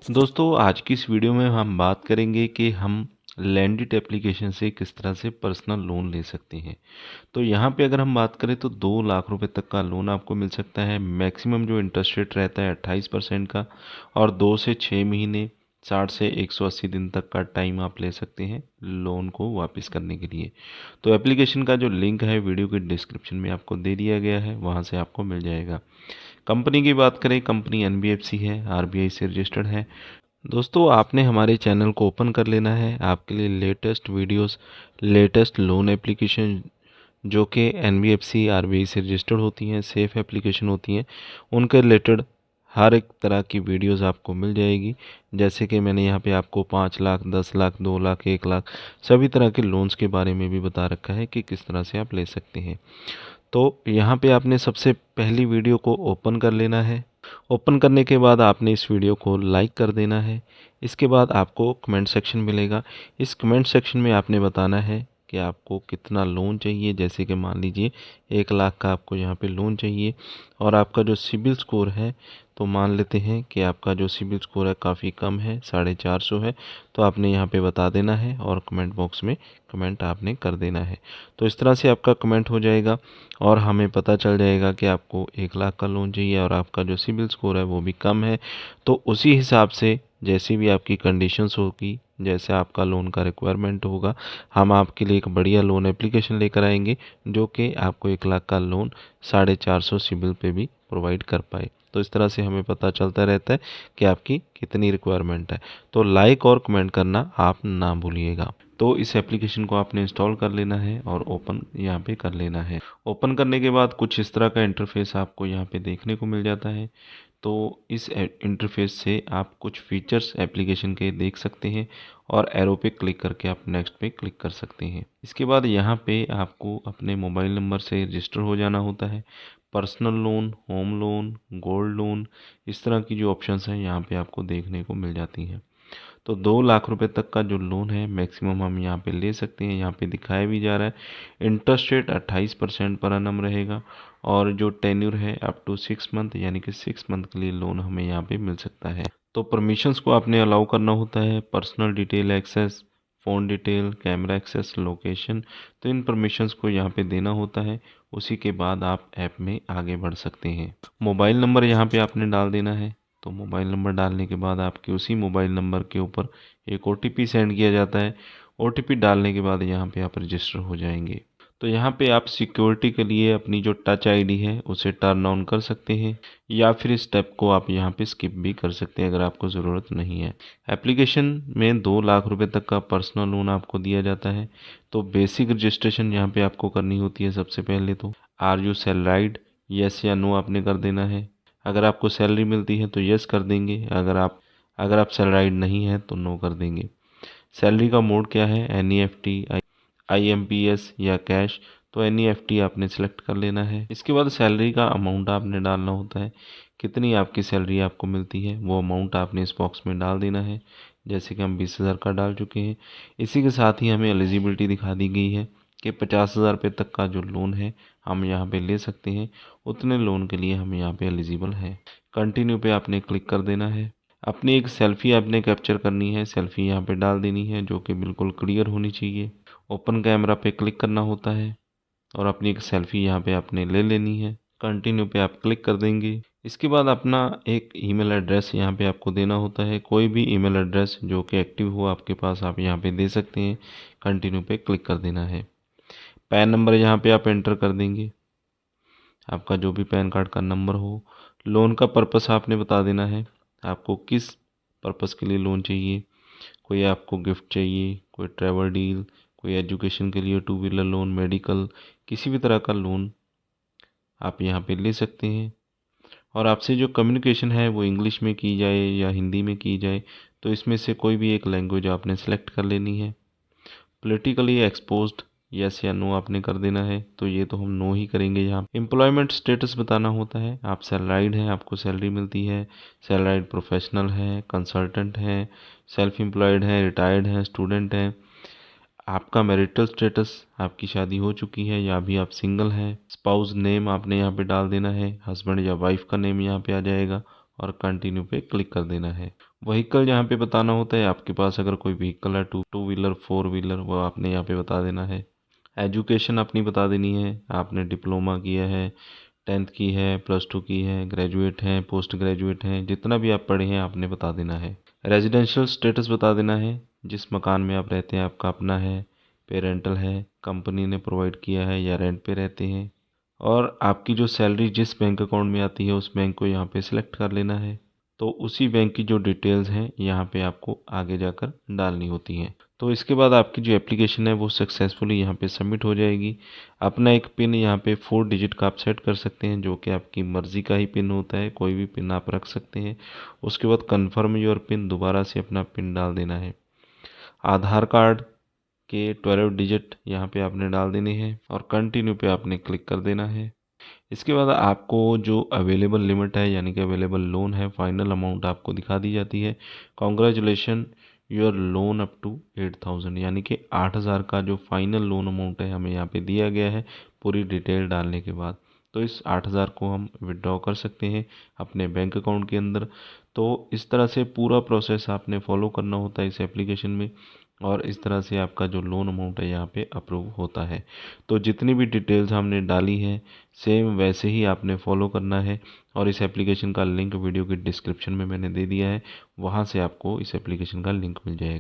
दोस्तों आज की इस वीडियो में हम बात करेंगे कि हम लैंडिट एप्लीकेशन से किस तरह से पर्सनल लोन ले सकते हैं। तो यहाँ पे अगर हम बात करें तो 2 लाख रुपए तक का लोन आपको मिल सकता है। मैक्सिमम जो इंटरेस्ट रेट रहता है 28% का, और 2 से 6 महीने 60 से 180 दिन तक का टाइम आप ले सकते हैं लोन को वापस करने के लिए। तो एप्लीकेशन का जो लिंक है वीडियो के डिस्क्रिप्शन में आपको दे दिया गया है, वहाँ से आपको मिल जाएगा। कंपनी की बात करें, कंपनी NBFC है, RBI से रजिस्टर्ड है। दोस्तों आपने हमारे चैनल को ओपन कर लेना है। आपके लिए latest videos, latest loan application जो कि NBFC RBI से रजिस्टर्ड होती हैं, सेफ़ एप्लीकेशन होती हैं, उनके रिलेटेड हर एक तरह की वीडियोस आपको मिल जाएगी। जैसे कि मैंने यहाँ पे आपको 5 लाख, 10 लाख, 2 लाख, 1 लाख सभी तरह के लोन्स के बारे में भी बता रखा है कि किस तरह से आप ले सकते हैं। तो यहाँ पे आपने सबसे पहली वीडियो को ओपन कर लेना है। ओपन करने के बाद आपने इस वीडियो को लाइक कर देना है। इसके बाद आपको कमेंट सेक्शन मिलेगा। इस कमेंट सेक्शन में आपने बताना है कि आपको कितना लोन चाहिए। जैसे कि मान लीजिए 1 लाख का आपको यहाँ पे लोन चाहिए, और आपका जो सिबिल स्कोर है, तो मान लेते हैं कि आपका जो सिबिल स्कोर है काफ़ी कम है, 450 है, तो आपने यहाँ पे बता देना है और कमेंट बॉक्स में कमेंट आपने कर देना है। तो इस तरह से आपका कमेंट हो जाएगा और हमें पता चल जाएगा कि आपको 1 लाख का लोन चाहिए और आपका जो सिबिल स्कोर है वो भी कम है। तो उसी हिसाब से जैसी भी आपकी कंडीशंस होगी, जैसे आपका लोन का रिक्वायरमेंट होगा, हम आपके लिए एक बढ़िया लोन एप्लीकेशन लेकर आएंगे जो कि आपको 1 लाख का लोन 450 सिबिल पे भी प्रोवाइड कर पाए। तो इस तरह से हमें पता चलता रहता है कि आपकी कितनी रिक्वायरमेंट है। तो लाइक और कमेंट करना आप ना भूलिएगा। तो इस एप्लीकेशन को आपने इंस्टॉल कर लेना है और ओपन यहाँ पे कर लेना है। ओपन करने के बाद कुछ इस तरह का इंटरफेस आपको यहाँ पे देखने को मिल जाता है। तो इस इंटरफेस से आप कुछ फीचर्स एप्लीकेशन के देख सकते हैं और एरो पे क्लिक करके आप नेक्स्ट पे क्लिक कर सकते हैं। इसके बाद यहाँ पे आपको अपने मोबाइल नंबर से रजिस्टर हो जाना होता है। Personal loan, home loan, gold loan, इस तरह की जो ऑप्शंस हैं यहाँ पे आपको देखने को मिल जाती हैं। तो 2 लाख रुपए तक का जो लोन है मैक्सिमम हम यहाँ पे ले सकते हैं। यहाँ पे दिखाया भी जा रहा है इंटरेस्ट रेट 28% पर annum रहेगा, और जो टेन्यूर है अप टू 6 मंथ, यानी कि 6 मंथ के लिए लोन हमें यहाँ पे मिल सकता है। तो परमिशंस को आपने अलाउ करना होता है। Personal detail access, phone detail, camera access, location, तो इन परमिशंस को यहाँ पे देना होता है। उसी के बाद आप ऐप में आगे बढ़ सकते हैं। मोबाइल नंबर यहाँ पे आपने डाल देना है। तो मोबाइल नंबर डालने के बाद आपके उसी मोबाइल नंबर के ऊपर एक OTP सेंड किया जाता है। OTP डालने के बाद यहाँ पे आप रजिस्टर हो जाएंगे। तो यहाँ पे आप सिक्योरिटी के लिए अपनी जो टच आईडी है उसे टर्न ऑन कर सकते हैं, या फिर इस स्टेप को आप यहाँ पे स्किप भी कर सकते हैं अगर आपको ज़रूरत नहीं है। एप्लीकेशन में 2 लाख रुपए तक का पर्सनल लोन आपको दिया जाता है। तो बेसिक रजिस्ट्रेशन यहाँ पे आपको करनी होती है। सबसे पहले तो आर यू सैलराइड, येस या नो आपने कर देना है। अगर आपको सैलरी मिलती है तो यस कर देंगे, अगर आप सैलराइड नहीं है तो नो कर देंगे। सैलरी का मोड क्या है, NEFT, IMPS या कैश। तो NEFT आपने सेलेक्ट कर लेना है। इसके बाद सैलरी का अमाउंट आपने डालना होता है। कितनी आपकी सैलरी आपको मिलती है वो अमाउंट आपने इस बॉक्स में डाल देना है। जैसे कि हम 20,000 का डाल चुके हैं। इसी के साथ ही हमें एलिजिबिलिटी दिखा दी गई है कि 50,000 रुपये तक का जो लोन है हम यहाँ पे ले सकते हैं। उतने लोन के लिए हम यहाँ पे एलिजिबल हैं। कंटिन्यू पे आपने क्लिक कर देना है। अपनी एक सेल्फ़ी आपने कैप्चर करनी है। सेल्फ़ी यहाँ पे डाल देनी है जो कि बिल्कुल क्लियर होनी चाहिए। ओपन कैमरा पे क्लिक करना होता है और अपनी एक सेल्फ़ी यहाँ पे आपने ले लेनी है। कंटिन्यू पे आप क्लिक कर देंगे। इसके बाद अपना एक ईमेल एड्रेस यहाँ पे आपको देना होता है। कोई भी ईमेल एड्रेस जो कि एक्टिव हो आपके पास आप यहाँ पे दे सकते हैं। कंटिन्यू पे क्लिक कर देना है। पैन नंबर यहाँ पे आप एंटर कर देंगे, आपका जो भी पैन कार्ड का नंबर हो। लोन का पर्पस आपने बता देना है, आपको किस पर्पस के लिए लोन चाहिए। कोई आपको गिफ्ट चाहिए, कोई ट्रैवल डील, कोई एजुकेशन के लिए 2 व्हीलर लोन, मेडिकल, किसी भी तरह का लोन आप यहाँ पे ले सकते हैं। और आपसे जो कम्युनिकेशन है वो इंग्लिश में की जाए या हिंदी में की जाए, तो इसमें से कोई भी एक लैंग्वेज आपने सेलेक्ट कर लेनी है। पॉलिटिकली एक्सपोज्ड, यस या नो आपने कर देना है। तो ये तो हम नो ही करेंगे। यहाँ एम्प्लॉयमेंट स्टेटस बताना होता है। आप सैलराइड हैं, आपको सैलरी मिलती है, सैलराइड प्रोफेशनल है, कंसल्टेंट है, सेल्फ एम्प्लॉयड है, रिटायर्ड है, स्टूडेंट है। आपका मैरिटल स्टेटस, आपकी शादी हो चुकी है या अभी आप सिंगल हैं। स्पाउस नेम आपने यहाँ पे डाल देना है, हस्बैंड या वाइफ का नेम यहाँ पे आ जाएगा और कंटिन्यू पे क्लिक कर देना है। व्हीकल यहाँ पे बताना होता है, आपके पास अगर कोई व्हीकल है टू व्हीलर 4 व्हीलर, वो आपने यहाँ पे बता देना है। एजुकेशन अपनी बता देनी है, आपने डिप्लोमा किया है, 10th की है, +2 की है, ग्रेजुएट हैं, पोस्ट ग्रेजुएट हैं, जितना भी आप पढ़े हैं आपने बता देना है। रेजिडेंशियल स्टेटस बता देना है, जिस मकान में आप रहते हैं आपका अपना है, पेरेंटल है, कंपनी ने प्रोवाइड किया है या रेंट पे रहते हैं। और आपकी जो सैलरी जिस बैंक अकाउंट में आती है उस बैंक को यहाँ पे सिलेक्ट कर लेना है। तो उसी बैंक की जो डिटेल्स हैं यहाँ पे आपको आगे जाकर डालनी होती हैं। तो इसके बाद आपकी जो एप्लीकेशन है वो सक्सेसफुली यहाँ पे सबमिट हो जाएगी। अपना एक पिन यहाँ पे 4 डिजिट का आप सेट कर सकते हैं, जो कि आपकी मर्ज़ी का ही पिन होता है, कोई भी पिन आप रख सकते हैं। उसके बाद कन्फर्म योर पिन, दोबारा से अपना पिन डाल देना है। आधार कार्ड के 12 डिजिट यहाँ पे आपने डाल देने हैं और कंटिन्यू पे आपने क्लिक कर देना है। इसके बाद आपको जो अवेलेबल लिमिट है यानी कि अवेलेबल लोन है, फाइनल अमाउंट आपको दिखा दी जाती है। Congratulation your loan up to 8,000, यानी कि 8,000 का जो फाइनल लोन अमाउंट है हमें यहाँ पे दिया गया है पूरी डिटेल डालने के बाद। तो इस 8,000 को हम विड्रॉ कर सकते हैं अपने बैंक अकाउंट के अंदर। तो इस तरह से पूरा प्रोसेस आपने फॉलो करना होता है इस एप्लीकेशन में, और इस तरह से आपका जो लोन अमाउंट है यहाँ पे अप्रूव होता है। तो जितनी भी डिटेल्स हमने डाली है सेम वैसे ही आपने फॉलो करना है। और इस एप्लीकेशन का लिंक वीडियो के डिस्क्रिप्शन में मैंने दे दिया है, वहाँ से आपको इस एप्लीकेशन का लिंक मिल जाएगा।